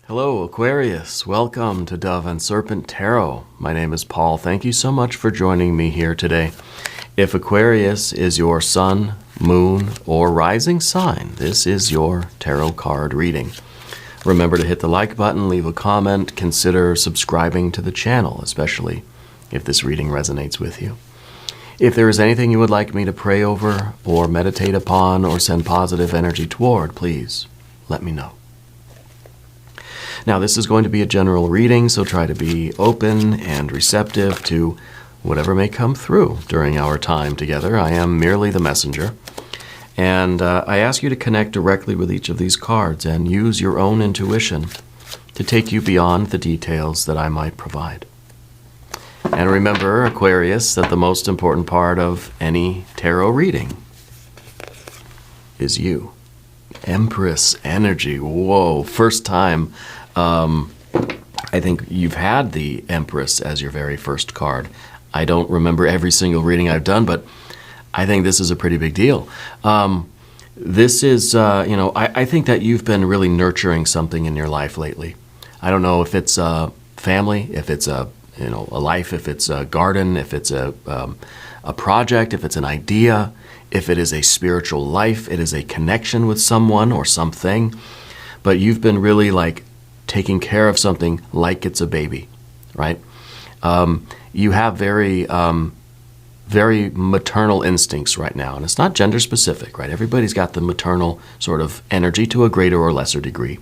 Hello, Aquarius. Welcome to Dove and Serpent Tarot. My name is Paul. Thank you so much for joining me here today. If Aquarius is your sun, moon, or rising sign, this is your tarot card reading. Remember to hit the like button, leave a comment, consider subscribing to the channel, especially if this reading resonates with you. If there is anything you would like me to pray over or meditate upon or send positive energy toward, please let me know. Now, this is going to be a general reading, so try to be open and receptive to whatever may come through during our time together. I am merely the messenger. And I ask you to connect directly with each of these cards and use your own intuition to take you beyond the details that I might provide. And remember, Aquarius, that the most important part of any tarot reading is you. Empress energy. Whoa, first time. I think you've had the Empress as your very first card. I don't remember every single reading I've done, but I think this is a pretty big deal. This is, I think that you've been really nurturing something in your life lately. I don't know if it's a family, if it's a life, if it's a garden, if it's a project, if it's an idea, if it is a spiritual life, it is a connection with someone or something. But you've been really like taking care of something like it's a baby, right? You have very maternal instincts right now, and it's not gender specific, right? Everybody's got the maternal sort of energy to a greater or lesser degree.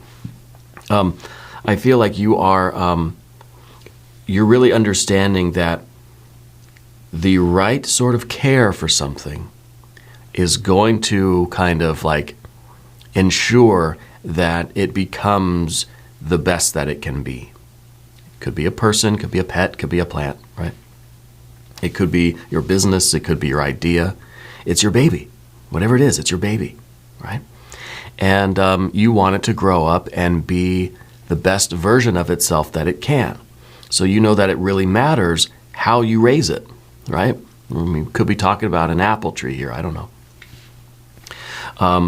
I feel like you are, you're really understanding that the right sort of care for something is going to kind of like ensure that it becomes the best that it can be. It could be a person, could be a pet, could be a plant, right? It could be your business, it could be your idea. It's your baby. Whatever it is, it's your baby, right? And you want it to grow up and be the best version of itself that it can. So you know that it really matters how you raise it, right? We could be talking about an apple tree here, I don't know.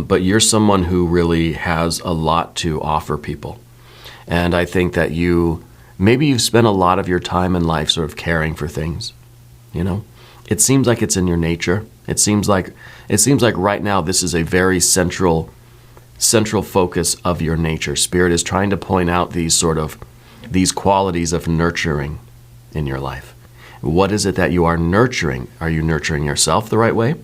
But you're someone who really has a lot to offer people. And I think that maybe you've spent a lot of your time in life sort of caring for things, you know? It seems like it's in your nature. It seems like right now this is a very central focus of your nature. Spirit is trying to point out these qualities of nurturing in your life. What is it that you are nurturing? Are you nurturing yourself the right way?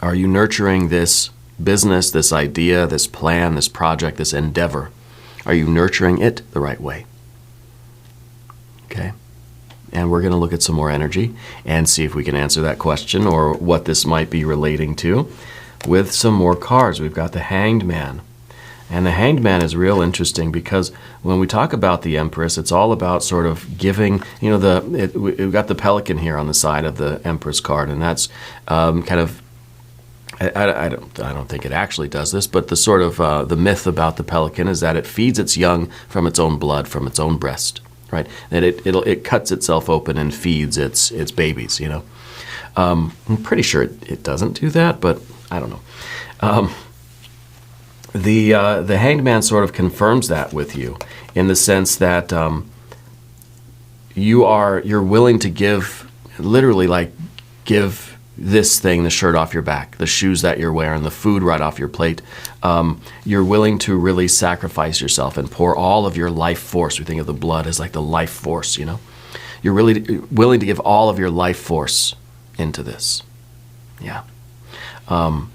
Are you nurturing this business, this idea, this plan, this project, this endeavor? Are you nurturing it the right way? Okay. And we're going to look at some more energy and see if we can answer that question or what this might be relating to with some more cards. We've got the Hanged Man. And the Hanged Man is real interesting because when we talk about the Empress, it's all about sort of giving, we've got the pelican here on the side of the Empress card, and that's kind of, I don't think it actually does this, but the sort of the myth about the pelican is that it feeds its young from its own blood, from its own breast, right? That it cuts itself open and feeds its babies, you know. I'm pretty sure it doesn't do that, but I don't know. The Hanged Man sort of confirms that with you in the sense that you're willing to give, literally like give this thing, the shirt off your back, the shoes that you're wearing, the food right off your plate. You're willing to really sacrifice yourself and pour all of your life force. We think of the blood as like the life force, you know. You're really willing to give all of your life force into this. Yeah. And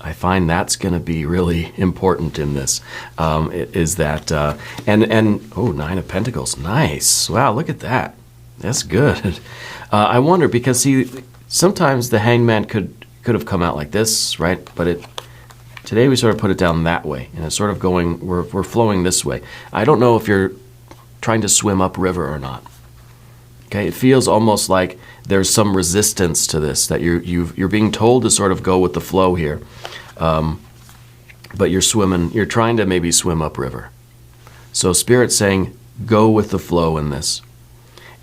I find that's going to be really important in this, is that, oh, 9 of Pentacles. Nice. Wow, look at that. That's good. I wonder, because see, sometimes the Hanged Man could have come out like this, right? But today we sort of put it down that way, and it's sort of going, we're flowing this way. I don't know if you're trying to swim upriver or not. Okay, it feels almost like there's some resistance to this, that you're being told to sort of go with the flow here, but you're trying to maybe swim upriver. So Spirit's saying, go with the flow in this.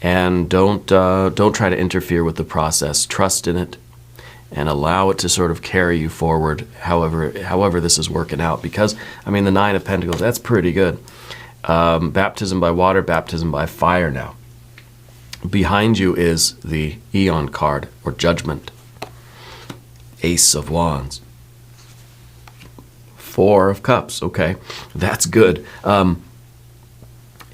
And don't try to interfere with the process. Trust in it. and allow it to sort of carry you forward however this is working out. Because, I mean, the Nine of Pentacles, that's pretty good. Baptism by water, baptism by fire now. Behind you is the Eon card, or Judgment. Ace of Wands. Four of Cups, okay, that's good.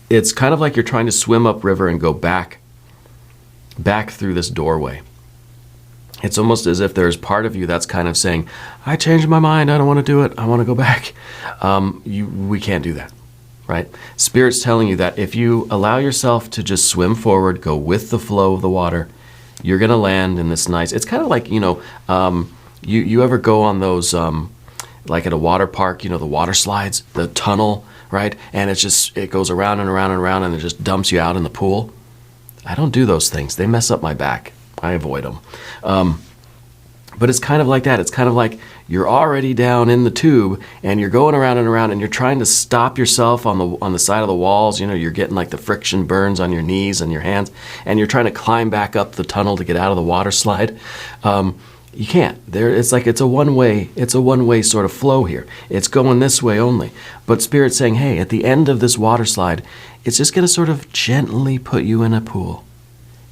It's kind of like you're trying to swim upriver and go back through this doorway. It's almost as if there's part of you that's kind of saying, I changed my mind, I don't want to do it, I want to go back. We can't do that, right? Spirit's telling you that if you allow yourself to just swim forward, go with the flow of the water, you're going to land in this nice, it's kind of like, you ever go on those, like at a water park, the water slides, the tunnel, right? And it goes around and around and around, and it just dumps you out in the pool. I don't do those things. They mess up my back. I avoid them. But it's kind of like that. It's kind of like you're already down in the tube, and you're going around and around, and you're trying to stop yourself on the side of the walls. You're getting like the friction burns on your knees and your hands, and you're trying to climb back up the tunnel to get out of the water slide. You can't. It's a one-way sort of flow here. It's going this way only. But Spirit's saying, hey, at the end of this water slide, it's just going to sort of gently put you in a pool.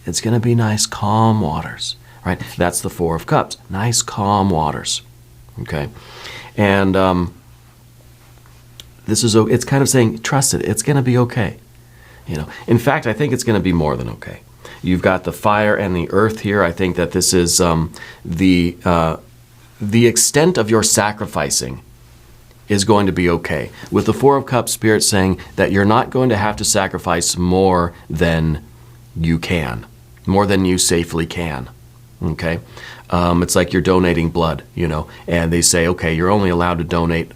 It's going to be nice, calm waters, right? That's the Four of Cups. Nice, calm waters, okay? And it's kind of saying, trust it. It's going to be okay. In fact, I think it's going to be more than okay. You've got the fire and the earth here. I think that this is the extent of your sacrificing is going to be okay. With the Four of Cups, Spirit saying that you're not going to have to sacrifice more than you can, more than you safely can, okay? It's like you're donating blood, and they say, okay, you're only allowed to donate,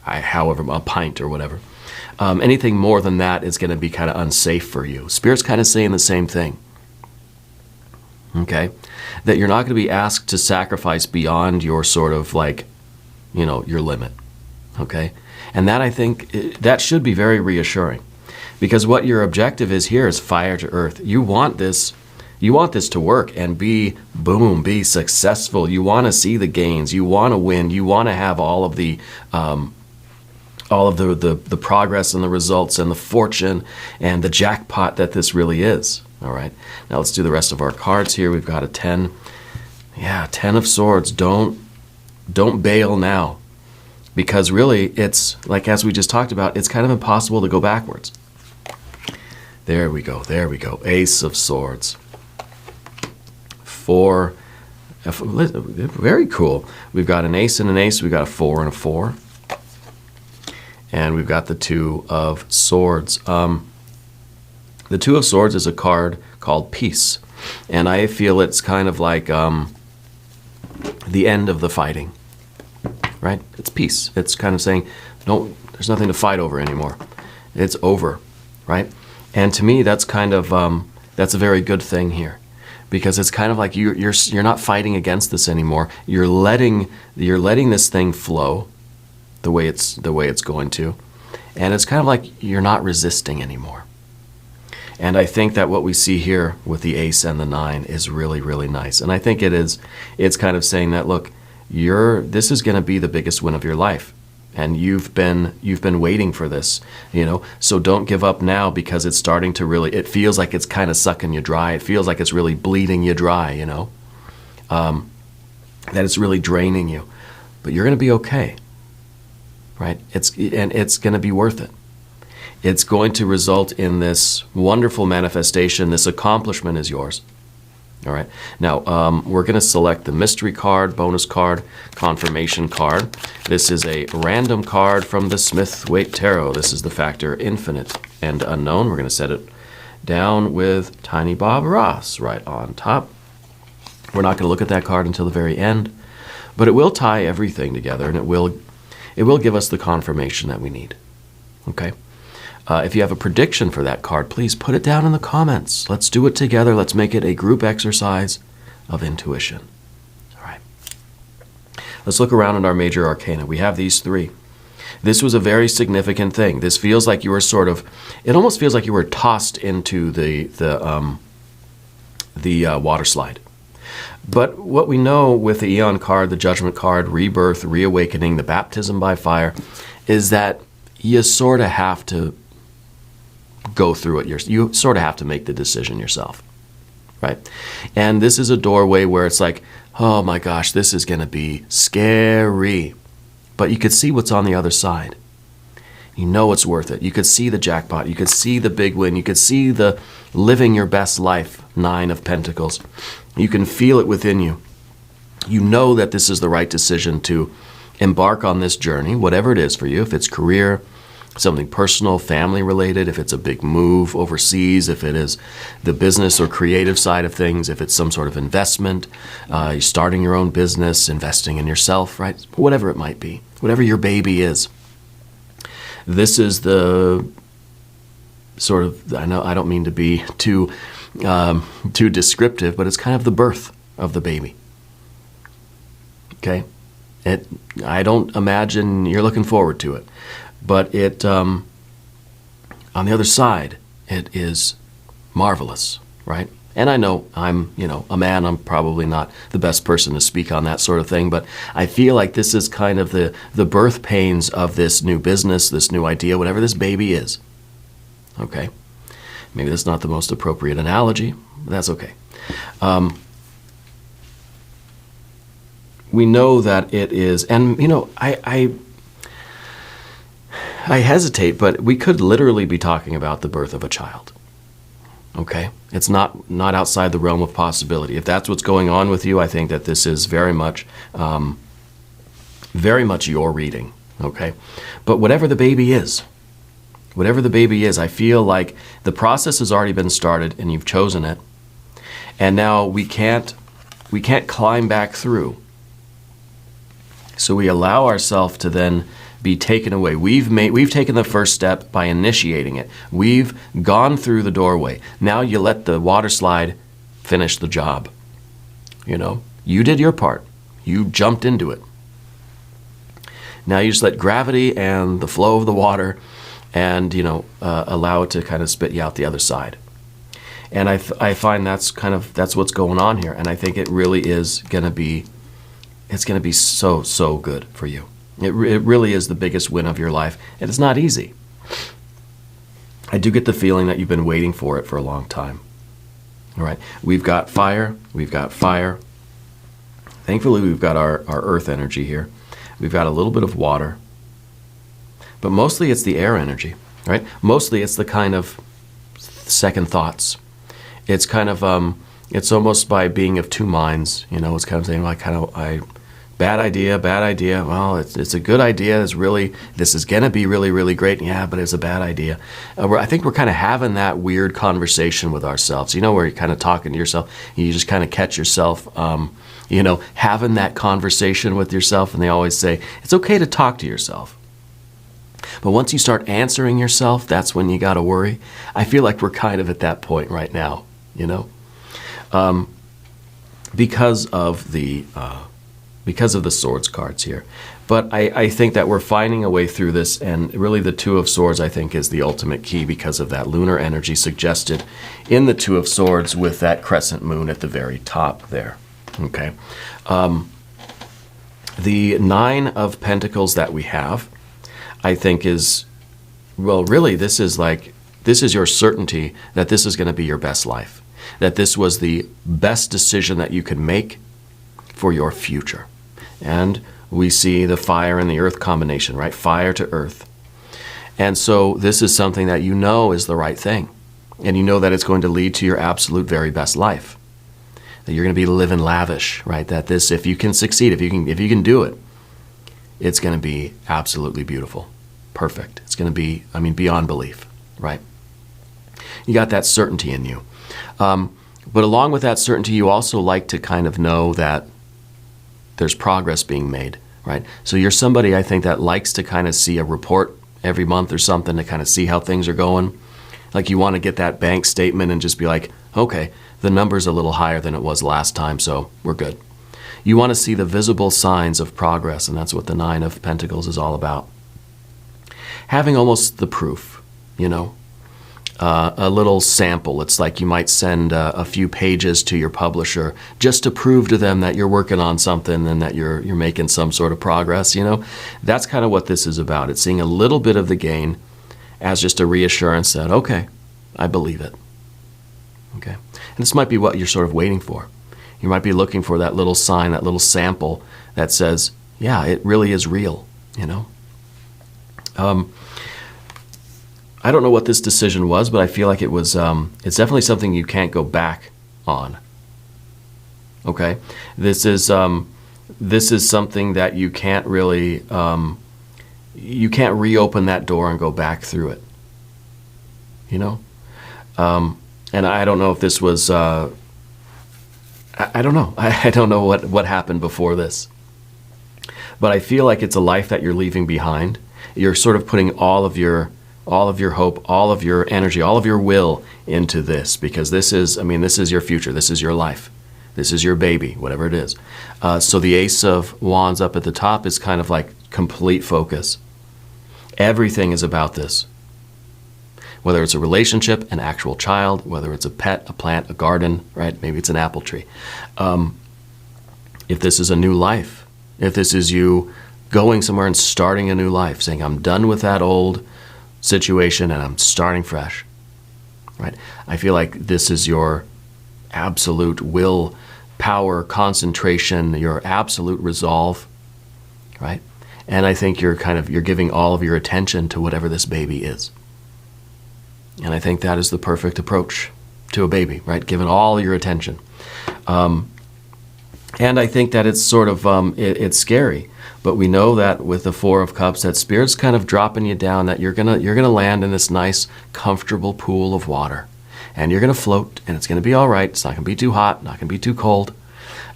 however, a pint or whatever. Anything more than that is going to be kind of unsafe for you. Spirit's kind of saying the same thing. Okay, that you're not going to be asked to sacrifice beyond your sort of your limit. Okay, and that, I think, that should be very reassuring, because what your objective is here is fire to earth. You want this to work and be successful. You want to see the gains. You want to win. You want to have all of the progress and the results and the fortune and the jackpot that this really is. All right, now let's do the rest of our cards here. We've got a 10. Yeah, 10 of Swords. Don't bail now, because really it's like, as we just talked about, it's kind of impossible to go backwards. There we go. Ace of Swords. 4. Very cool. We've got an ace and an ace. We've got a 4 and a 4. And we've got the Two of Swords. The Two of Swords is a card called Peace. And I feel it's kind of like the end of the fighting, right? It's peace. It's kind of saying, there's nothing to fight over anymore. It's over, right? And to me, that's kind of, that's a very good thing here. Because it's kind of like you're not fighting against this anymore. You're letting this thing flow the way it's going to. And it's kind of like you're not resisting anymore. And I think that what we see here with the ace and the 9 is really, really nice. And I think it's kind of saying that, look, this is going to be the biggest win of your life. And you've been waiting for this, so don't give up now, because it's starting to it feels like it's kind of sucking you dry. It feels like it's really bleeding you dry, that it's really draining you. But you're going to be okay, right? It's going to be worth it. It's going to result in this wonderful manifestation. This accomplishment is yours. All right. Now, we're going to select the mystery card, bonus card, confirmation card. This is a random card from the Smith-Waite Tarot. This is the factor infinite and unknown. We're going to set it down with Tiny Bob Ross right on top. We're not going to look at that card until the very end, but it will tie everything together, and it will give us the confirmation that we need. Okay. If you have a prediction for that card, please put it down in the comments. Let's do it together. Let's make it a group exercise of intuition. All right. Let's look around at our major arcana. We have these 3. This was a very significant thing. This feels like you were it almost feels like you were tossed into the water slide. But what we know with the Eon card, the Judgment card, rebirth, reawakening, the baptism by fire, is that you sort of have to go through it. You sort of have to make the decision yourself, right? And this is a doorway where it's like, oh my gosh, this is going to be scary. But you could see what's on the other side. You know it's worth it. You could see the jackpot. You could see the big win. You could see the living your best life, 9 of Pentacles. You can feel it within you. You know that this is the right decision to embark on this journey, whatever it is for you. If it's career, something personal, family related, if it's a big move overseas, if it is the business or creative side of things, if it's some sort of investment, you're starting your own business, investing in yourself, right? Whatever it might be, whatever your baby is. This is the sort of, I know I don't mean to be too descriptive, but it's kind of the birth of the baby. Okay? I don't imagine you're looking forward to it, but it, on the other side, it is marvelous, right? And I know I'm, a man, I'm probably not the best person to speak on that sort of thing, but I feel like this is kind of the birth pains of this new business, this new idea, whatever this baby is. Okay? Maybe that's not the most appropriate analogy, but that's okay. We know that it is, and I hesitate, but we could literally be talking about the birth of a child. Okay? It's not outside the realm of possibility. If that's what's going on with you, I think that this is very much your reading. Okay? But whatever the baby is, I feel like the process has already been started and you've chosen it. And now we can't climb back through. So we allow ourselves to then be taken away. We've taken the first step by initiating it. We've gone through the doorway. Now you let the water slide finish the job. You did your part. You jumped into it. Now you just let gravity and the flow of the water and allow it to kind of spit you out the other side. And I find that's what's going on here. And I think it really is going to be so good for you. It really is the biggest win of your life, and it's not easy. I do get the feeling that you've been waiting for it for a long time. All right, we've got fire. Thankfully, we've got our earth energy here. We've got a little bit of water, but mostly it's the air energy, right? Mostly it's the kind of second thoughts. It's kind of, it's almost by being of two minds, it's kind of saying, bad idea. Well, it's a good idea. This is going to be really, really great. Yeah, but it's a bad idea. I think we're kind of having that weird conversation with ourselves, where you're kind of talking to yourself. You just kind of catch yourself, having that conversation with yourself. And they always say, it's okay to talk to yourself. But once you start answering yourself, that's when you got to worry. I feel like we're kind of at that point right now, because of the Swords cards here. But I think that we're finding a way through this, and really the Two of Swords, I think, is the ultimate key because of that lunar energy suggested in the Two of Swords with that crescent moon at the very top there. Okay. The 9 of Pentacles that we have, I think is, well, really, this is your certainty that this is going to be your best life, that this was the best decision that you could make for your future. And we see the fire and the earth combination, right? Fire to earth. And so this is something that is the right thing. And that it's going to lead to your absolute very best life. That you're going to be living lavish, right? That this, if you can succeed, if you can do it, it's going to be absolutely beautiful. Perfect. It's going to be, beyond belief, right? You got that certainty in you. But along with that certainty, you also like to kind of know that there's progress being made, right? So you're somebody, I think, that likes to kind of see a report every month or something to kind of see how things are going. Like you want to get that bank statement and just be like, okay, the number's a little higher than it was last time, so we're good. You want to see the visible signs of progress, and that's what the 9 of Pentacles is all about. Having almost the proof, a little sample. It's like you might send a few pages to your publisher just to prove to them that you're working on something and that you're making some sort of progress. That's kind of what this is about. It's seeing a little bit of the gain as just a reassurance that, okay, I believe it. Okay, and this might be what you're sort of waiting for. You might be looking for that little sign, that little sample that says, yeah, it really is real. I don't know what this decision was, but I feel like it was. It's definitely something you can't go back on. Okay, this is something that you can't really. You can't reopen that door and go back through it. And I don't know if this was. I don't know. I don't know what happened before this. But I feel like it's a life that you're leaving behind. You're sort of putting all of your hope, all of your energy, all of your will into this, because this is your future. This is your life. This is your baby, whatever it is. So the Ace of Wands up at the top is kind of like complete focus. Everything is about this. Whether it's a relationship, an actual child, whether it's a pet, a plant, a garden, right? Maybe it's an apple tree. If this is a new life, if this is you going somewhere and starting a new life, saying, I'm done with that old situation and I'm starting fresh, right? I feel like this is your absolute will, power, concentration, your absolute resolve, right? And I think you're giving all of your attention to whatever this baby is. And I think that is the perfect approach to a baby, right? Giving all your attention. And I think that it's sort of, it's scary. But we know that with the Four of Cups, that Spirit's kind of dropping you down, that you're gonna land in this nice, comfortable pool of water. And you're gonna float, and it's gonna be all right. It's not gonna be too hot, not gonna be too cold.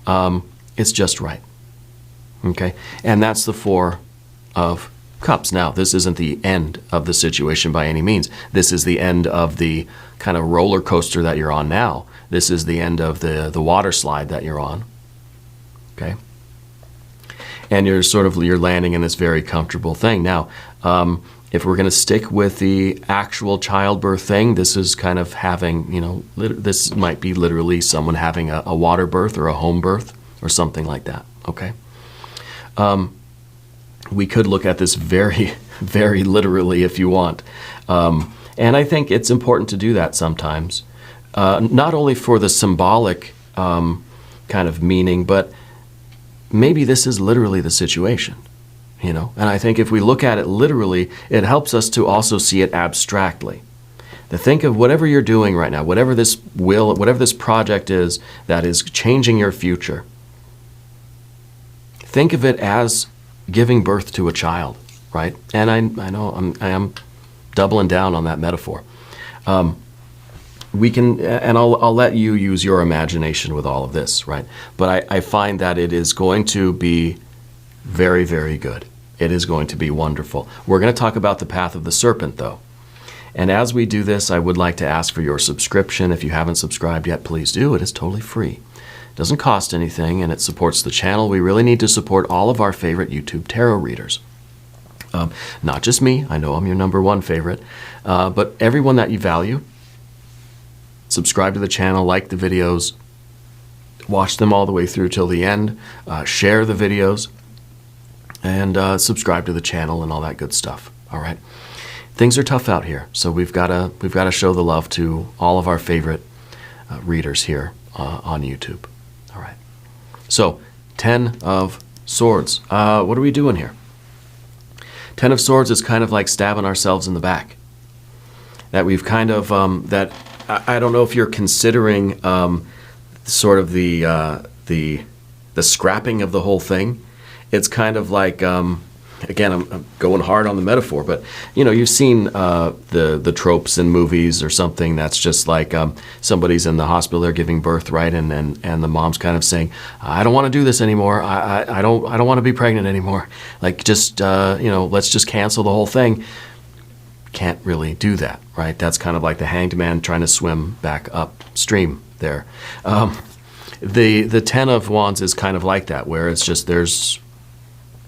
It's just right. Okay? And that's the Four of Cups. Now, this isn't the end of the situation by any means. This is the end of the kind of roller coaster that you're on now. This is the end of the water slide that you're on. Okay? And you're landing in this very comfortable thing. Now, if we're going to stick with the actual childbirth thing, this is kind of having, this might be literally someone having a water birth or a home birth or something like that. Okay? We could look at this very, very literally if you want. And I think it's important to do that sometimes. Not only for the symbolic kind of meaning, but maybe this is literally the situation, And I think if we look at it literally, it helps us to also see it abstractly. To think of whatever you're doing right now, whatever this project is that is changing your future. Think of it as giving birth to a child, right? And I know I am doubling down on that metaphor. We can, and I'll let you use your imagination with all of this, right? But I find that it is going to be very, very good. It is going to be wonderful. We're going to talk about the path of the serpent, though. And as we do this, I would like to ask for your subscription. If you haven't subscribed yet, please do. It is totally free. It doesn't cost anything, and it supports the channel. We really need to support all of our favorite YouTube tarot readers. Not just me. I know I'm your number one favorite. But everyone that you value. Subscribe to the channel, like the videos, watch them all the way through till the end, share the videos, and subscribe to the channel and all that good stuff. All right, things are tough out here, so we've got to show the love to all of our favorite readers here on YouTube. All right, so 10 of Swords. What are we doing here? 10 of Swords is kind of like stabbing ourselves in the back. That we've kind of that. I don't know if you're considering sort of the scrapping of the whole thing. It's kind of like, again, I'm going hard on the metaphor, but you've seen the tropes in movies or something that's just like somebody's in the hospital, they're giving birth, right, and the mom's kind of saying, I don't want to do this anymore. I don't want to be pregnant anymore. Like just let's just cancel the whole thing. Can't really do that, right? That's kind of like the hanged man trying to swim back upstream there. The 10 of Wands is kind of like that, where it's just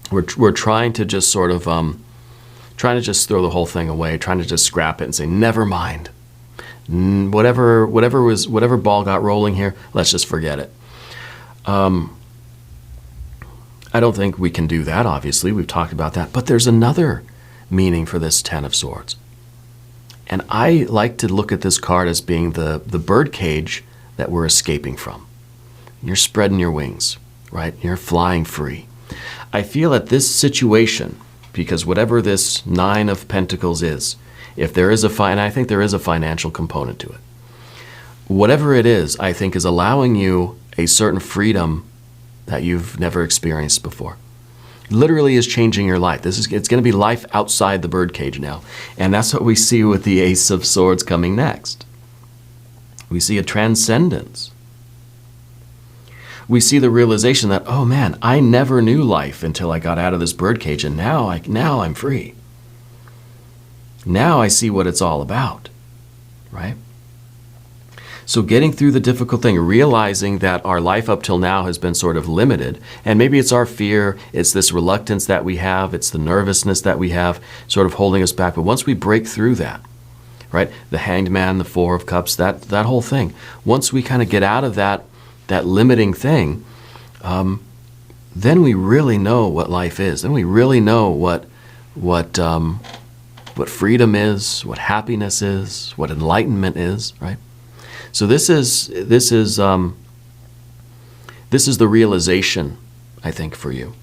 we're trying to just sort of trying to just throw the whole thing away, trying to just scrap it and say never mind, Whatever ball got rolling here, let's just forget it. I don't think we can do that, obviously. We've talked about that. But there's another meaning for this Ten of Swords. And I like to look at this card as being the bird cage that we're escaping from. You're spreading your wings, right? You're flying free. I feel at this situation, because whatever this Nine of Pentacles is, if there is and I think there is a financial component to it. Whatever it is, I think is allowing you a certain freedom that you've never experienced before. Literally is changing your life. It's going to be life outside the birdcage now. And that's what we see with the Ace of Swords coming next. We see a transcendence. We see the realization that, oh man, I never knew life until I got out of this birdcage, and now I'm free. Now I see what it's all about, right? So getting through the difficult thing, realizing that our life up till now has been sort of limited, and maybe it's our fear, it's this reluctance that we have, it's the nervousness that we have sort of holding us back. But once we break through that, right, the Hanged Man, the Four of Cups, that whole thing, once we kind of get out of that limiting thing, then we really know what life is. Then we really know what freedom is, what happiness is, what enlightenment is, right? So this is the realization, I think, for you,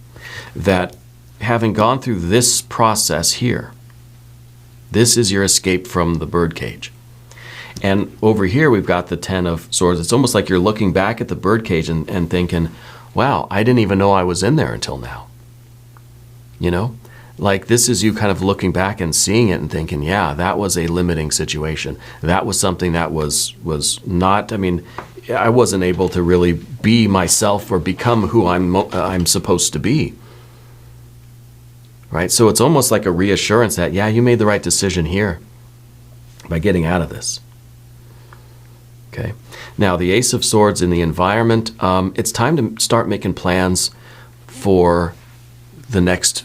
that having gone through this process here, this is your escape from the birdcage. And over here we've got the Ten of Swords. It's almost like you're looking back at the birdcage and thinking, wow, I didn't even know I was in there until now. You know? Like this is you kind of looking back and seeing it and thinking, yeah, that was a limiting situation. That was something that was not, I mean, I wasn't able to really be myself or become who I'm supposed to be. Right? So it's almost like a reassurance that, yeah, you made the right decision here by getting out of this. Okay. Now, the Ace of Swords in the environment, it's time to start making plans for the next,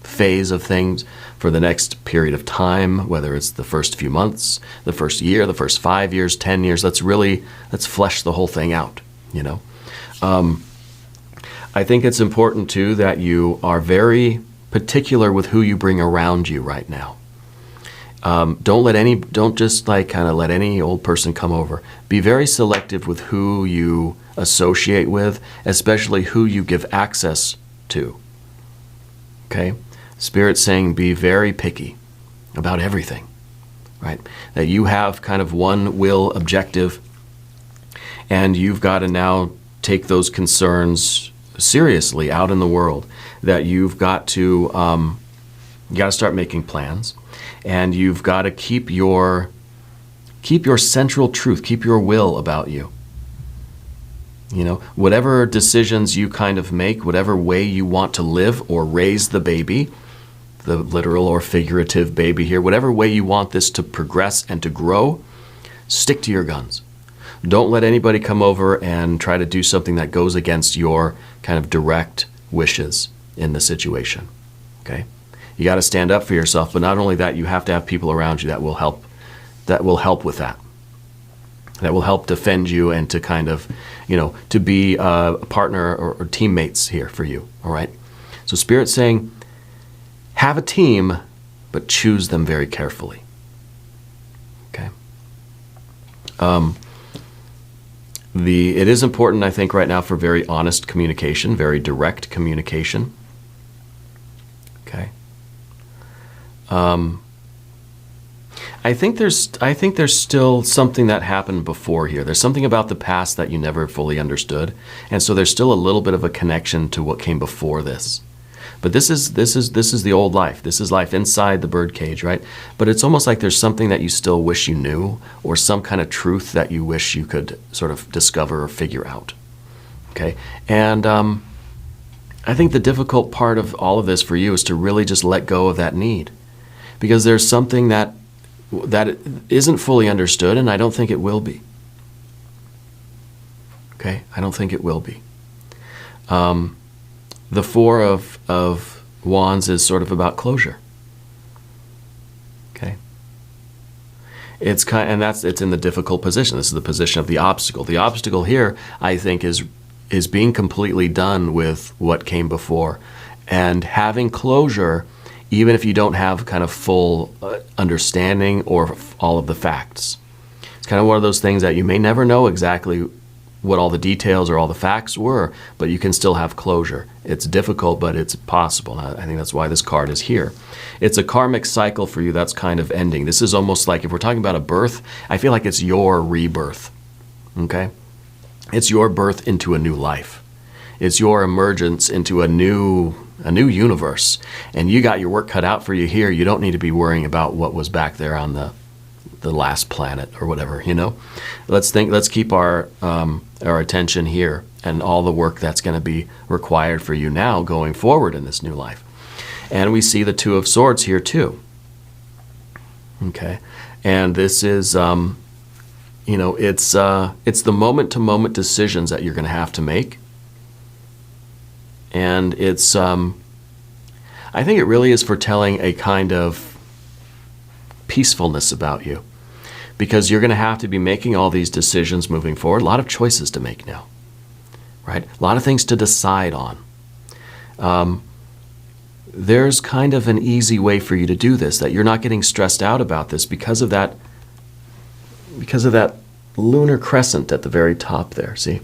phase of things, for the next period of time, whether it's the first few months, the first year, the first 5 years, 10 years. Let's flesh the whole thing out, I think it's important, too, that you are very particular with who you bring around you right now. Don't just kind of let any old person come over. Be very selective with who you associate with, especially who you give access to. Okay? Spirit's saying be very picky about everything, right? That you have kind of one will objective, and you've got to now take those concerns seriously out in the world. That you've got to start making plans. And you've got to keep your central truth, keep your will about you. Whatever decisions you kind of make, whatever way you want to live or raise the baby, the literal or figurative baby here, whatever way you want this to progress and to grow, stick to your guns. Don't let anybody come over and try to do something that goes against your kind of direct wishes in the situation. Okay? You got to stand up for yourself, but not only that, you have to have people around you that will help with that. That will help defend you and to kind of, to be a partner or teammates here for you, all right? So Spirit's saying, have a team, but choose them very carefully, okay? It is important, I think, right now for very honest communication, very direct communication, okay? I think there's still something that happened before here. There's something about the past that you never fully understood, and so there's still a little bit of a connection to what came before this. But this is the old life. This is life inside the birdcage, right? But it's almost like there's something that you still wish you knew, or some kind of truth that you wish you could sort of discover or figure out. Okay, and I think the difficult part of all of this for you is to really just let go of that need. Because there's something that isn't fully understood, and I don't think it will be. Okay? I don't think it will be. The Four of Wands is sort of about closure. Okay? It's in the difficult position. This is the position of the obstacle. The obstacle here, I think, is being completely done with what came before and having closure, even if you don't have kind of full understanding or all of the facts. It's kind of one of those things that you may never know exactly what all the details or all the facts were, but you can still have closure. It's difficult, but it's possible. I think that's why this card is here. It's a karmic cycle for you that's kind of ending. This is almost like, if we're talking about a birth, I feel like it's your rebirth, okay? It's your birth into a new life. It's your emergence into a new universe. And you got your work cut out for you here. You don't need to be worrying about what was back there on the last planet or whatever, you know? Let's keep our attention here and all the work that's going to be required for you now going forward in this new life. And we see the Two of Swords here too. Okay. And this is, it's the moment-to-moment decisions that you're going to have to make. And it's, I think it really is foretelling a kind of peacefulness about you, because you're going to have to be making all these decisions moving forward. A lot of choices to make now, right? A lot of things to decide on. There's kind of an easy way for you to do this, that you're not getting stressed out about this because of that lunar crescent at the very top there, see?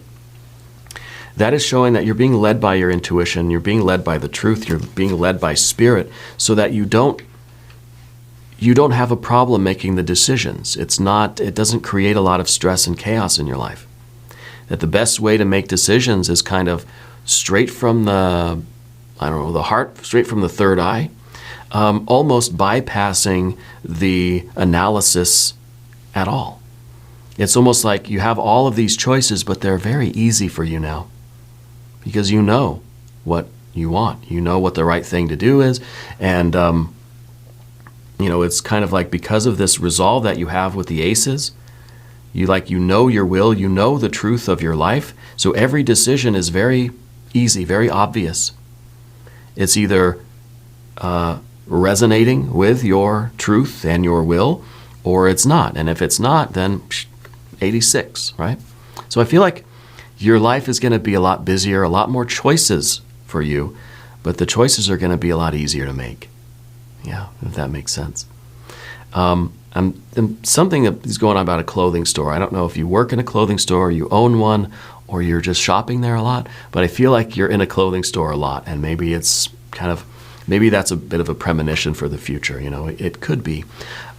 That is showing that you're being led by your intuition, you're being led by the truth, you're being led by spirit, so that you don't have a problem making the decisions. It doesn't create a lot of stress and chaos in your life. That the best way to make decisions is kind of straight from the heart, straight from the third eye, almost bypassing the analysis at all. It's almost like you have all of these choices, but they're very easy for you now, because you know what you want. You know what the right thing to do is, and it's kind of like, because of this resolve that you have with the aces, you know your will, you know the truth of your life, so every decision is very easy, very obvious. It's either resonating with your truth and your will, or it's not. And if it's not, then 86, right? So I feel like your life is going to be a lot busier, a lot more choices for you, but the choices are going to be a lot easier to make. Yeah, if that makes sense. Something that is going on about a clothing store. I don't know if you work in a clothing store, you own one, or you're just shopping there a lot, but I feel like you're in a clothing store a lot, and maybe that's a bit of a premonition for the future. It could be.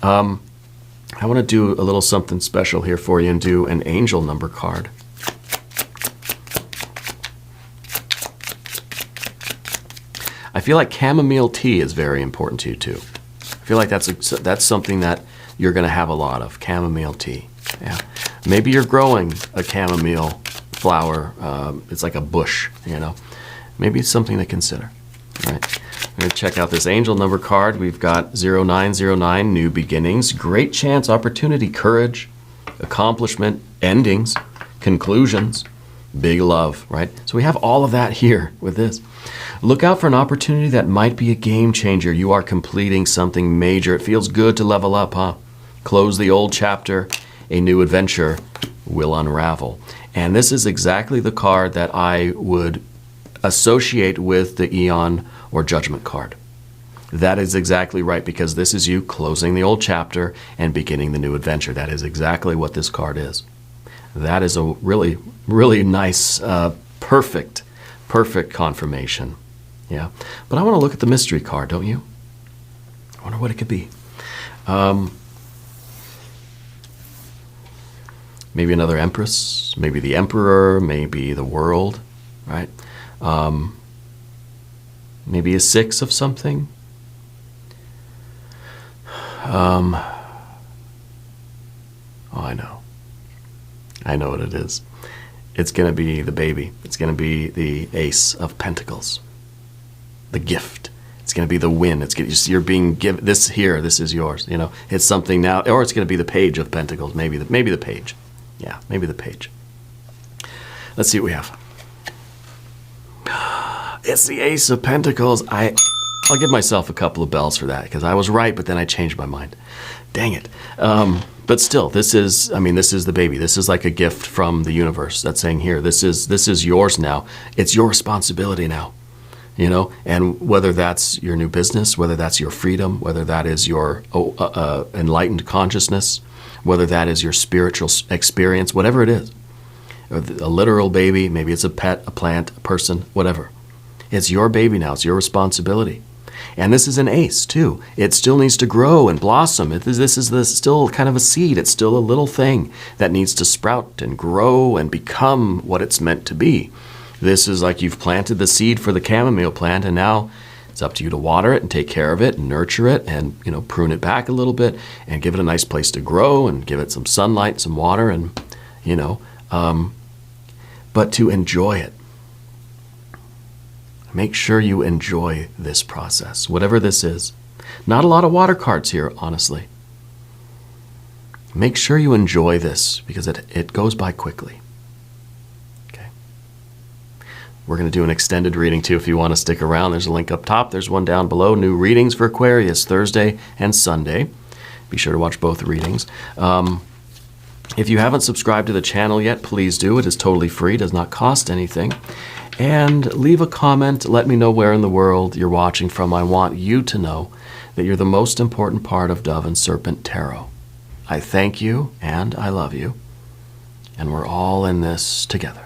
I want to do a little something special here for you and do an angel number card. I feel like chamomile tea is very important to you too. I feel like that's something that you're going to have a lot of, chamomile tea. Yeah, maybe you're growing a chamomile flower. It's like a bush, Maybe it's something to consider. All right. I'm going to check out this angel number card. We've got 0909, new beginnings, great chance, opportunity, courage, accomplishment, endings, conclusions, big love, right? So we have all of that here with this. Look out for an opportunity that might be a game changer. You are completing something major. It feels good to level up, huh? Close the old chapter. A new adventure will unravel. And this is exactly the card that I would associate with the Eon or Judgment card. That is exactly right, because this is you closing the old chapter and beginning the new adventure. That is exactly what this card is. That is a really, really nice, perfect confirmation. Yeah. But I want to look at the mystery card, don't you? I wonder what it could be. Maybe another Empress, maybe the Emperor, maybe the world, right? Maybe a 6 of something. I know. I know what it is. It's going to be the baby. It's going to be the Ace of Pentacles. The gift. It's going to be the win. You're being given this here. This is yours. It's something now, or it's going to be the Page of Pentacles. Maybe the Page. Yeah, maybe the Page. Let's see what we have. It's the Ace of Pentacles. I'll give myself a couple of bells for that, because I was right, but then I changed my mind. Dang it. But still, this is the baby. This is like a gift from the universe that's saying, here, this is yours now. It's your responsibility now. And whether that's your new business, whether that's your freedom, whether that is your enlightened consciousness, whether that is your spiritual experience, whatever it is, a literal baby, maybe it's a pet, a plant, a person, whatever. It's your baby now. It's your responsibility. And this is an ace, too. It still needs to grow and blossom. This is still kind of a seed. It's still a little thing that needs to sprout and grow and become what it's meant to be. This is like you've planted the seed for the chamomile plant, and now it's up to you to water it and take care of it and nurture it and, prune it back a little bit and give it a nice place to grow and give it some sunlight, some water, and, but to enjoy it. Make sure you enjoy this process, whatever this is. Not a lot of water cards here, honestly. Make sure you enjoy this because it goes by quickly. Okay. We're going to do an extended reading too if you want to stick around. There's a link up top. There's one down below. New readings for Aquarius, Thursday and Sunday. Be sure to watch both readings. If you haven't subscribed to the channel yet, please do. It is totally free, does not cost anything. And leave a comment. Let me know where in the world you're watching from. I want you to know that you're the most important part of Dove and Serpent Tarot. I thank you and I love you. And we're all in this together.